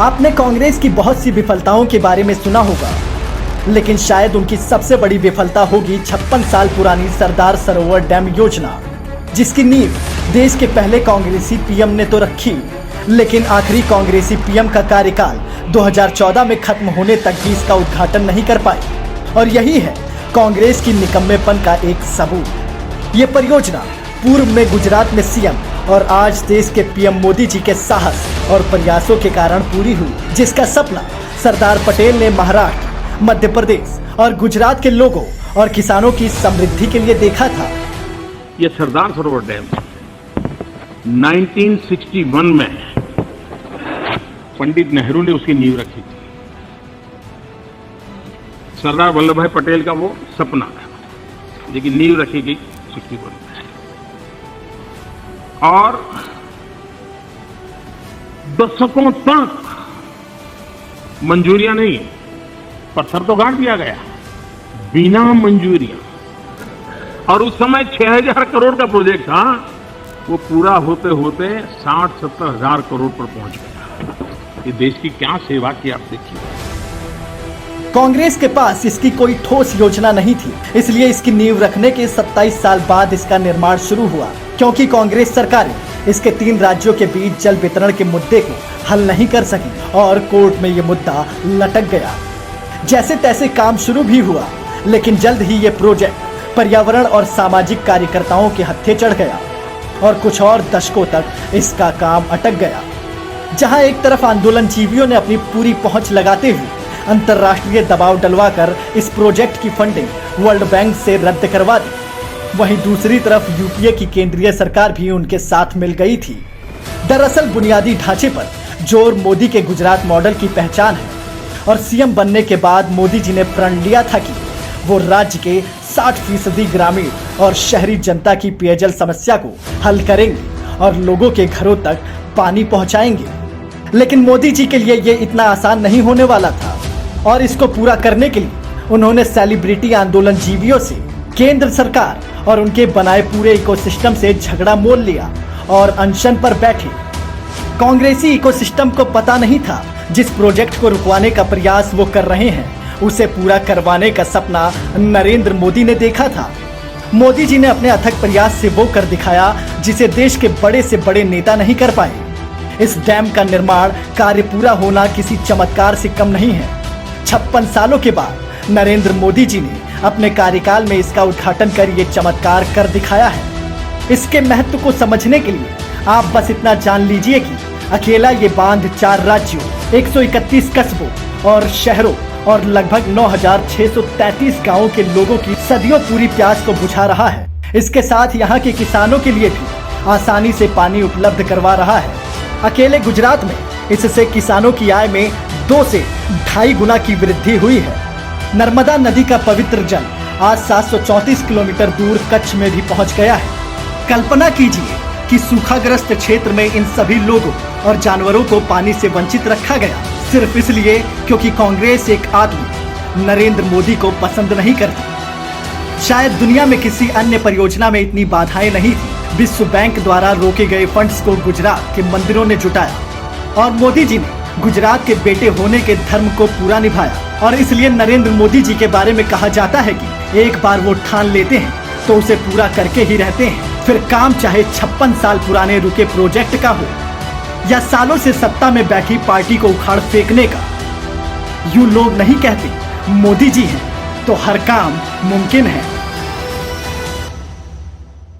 आपने कांग्रेस की बहुत सी विफलताओं के बारे में सुना होगा, लेकिन शायद उनकी सबसे बड़ी विफलता होगी 56 साल पुरानी सरदार सरोवर डैम योजना, जिसकी नींव देश के पहले कांग्रेसी पीएम ने तो रखी, लेकिन आखिरी कांग्रेसी पीएम का कार्यकाल 2014 में खत्म होने तक भी इसका उद्घाटन नहीं कर पाए। और यही है कांग्रेस की निकम्मेपन का एक सबूत। ये परियोजना पूर्व में गुजरात में सीएम और आज देश के पीएम मोदी जी के साहस और प्रयासों के कारण पूरी हुई, जिसका सपना सरदार पटेल ने महाराष्ट्र, मध्य प्रदेश और गुजरात के लोगों और किसानों की समृद्धि के लिए देखा था। ये सरदार सरोवर डैम 1961 में पंडित नेहरू ने उसकी नींव रखी थी। सरदार वल्लभ भाई पटेल का वो सपना था, लेकिन नींव रखी गई 61 में। और दशकों तक मंजूरियां नहीं, पत्थर तो गाड़ दिया गया बिना मंजूरियां। और उस समय 6000 करोड़ का प्रोजेक्ट था, वो पूरा होते होते 60-70 हजार करोड़ पर पहुंच गया। ये देश की क्या सेवा की आप देखिए। कांग्रेस के पास इसकी कोई ठोस योजना नहीं थी, इसलिए इसकी नींव रखने के 27 साल बाद इसका निर्माण शुरू हुआ, क्योंकि कांग्रेस सरकारें इसके 3 राज्यों के बीच जल वितरण के मुद्दे को हल नहीं कर सकी और कोर्ट में ये मुद्दा लटक गया। जैसे तैसे काम शुरू भी हुआ, लेकिन जल्द ही ये प्रोजेक्ट पर्यावरण और सामाजिक कार्यकर्ताओं के हत्थे चढ़ गया और कुछ और दशकों तक इसका काम अटक गया। जहां एक तरफ आंदोलनजीवियों ने अपनी पूरी पहुंच लगाते हुए अंतर्राष्ट्रीय दबाव डलवाकर इस प्रोजेक्ट की फंडिंग वर्ल्ड बैंक से रद्द करवा दी, वहीं दूसरी तरफ यूपीए की केंद्रीय सरकार भी उनके साथ मिल गई थी। दरअसल बुनियादी ढांचे पर जोर मोदी के गुजरात मॉडल की पहचान है और सीएम बनने के बाद मोदी जी ने प्रण लिया था कि वो राज्य के 60% ग्रामीण और शहरी जनता की पेयजल समस्या को हल करेंगे और लोगों के घरों तक पानी पहुंचाएंगे। लेकिन मोदी जी के लिए ये इतना आसान नहीं होने वाला था और इसको पूरा करने के लिए उन्होंने सेलिब्रिटी आंदोलनजीवियों से, केंद्र सरकार और उनके बनाए पूरे इकोसिस्टम से झगड़ा मोल लिया और अनशन पर बैठे। कांग्रेसी इकोसिस्टम को पता नहीं था जिस प्रोजेक्ट को रुकवाने का प्रयास वो कर रहे हैं, उसे पूरा करवाने का सपना नरेंद्र मोदी ने देखा था। मोदी जी ने अपने अथक प्रयास से वो कर दिखाया जिसे देश के बड़े से बड़े नेता नहीं कर पाए। इस डैम का निर्माण कार्य पूरा होना किसी चमत्कार से कम नहीं है। 56 सालों के बाद नरेंद्र मोदी जी ने अपने कार्यकाल में इसका उद्घाटन कर ये चमत्कार कर दिखाया है। इसके महत्व को समझने के लिए आप बस इतना जान लीजिए कि अकेला ये बांध 4 राज्यों, 131 कस्बों और शहरों और लगभग 9633 गांवों के लोगों की सदियों पूरी प्यास को बुझा रहा है। इसके साथ यहाँ के किसानों के लिए भी आसानी से पानी उपलब्ध करवा रहा है। अकेले गुजरात में इससे किसानों की आय में 2 से 2.5 गुना की वृद्धि हुई है। नर्मदा नदी का पवित्र जल आज 734 किलोमीटर दूर कच्छ में भी पहुंच गया है। कल्पना कीजिए कि सूखाग्रस्त क्षेत्र में इन सभी लोगों और जानवरों को पानी से वंचित रखा गया, सिर्फ इसलिए क्योंकि कांग्रेस एक आदमी नरेंद्र मोदी को पसंद नहीं करती। शायद दुनिया में किसी अन्य परियोजना में इतनी बाधाएं नहीं थी। विश्व बैंक द्वारा रोके गए फंड्स को गुजरात के मंदिरों ने जुटाया और मोदी जी ने गुजरात के बेटे होने के धर्म को पूरा निभाया। और इसलिए नरेंद्र मोदी जी के बारे में कहा जाता है कि एक बार वो ठान लेते हैं तो उसे पूरा करके ही रहते हैं, फिर काम चाहे 56 साल पुराने रुके प्रोजेक्ट का हो या सालों से सत्ता में बैठी पार्टी को उखाड़ फेंकने का। यूं लोग नहीं कहते, मोदी जी हैं तो हर काम मुमकिन है।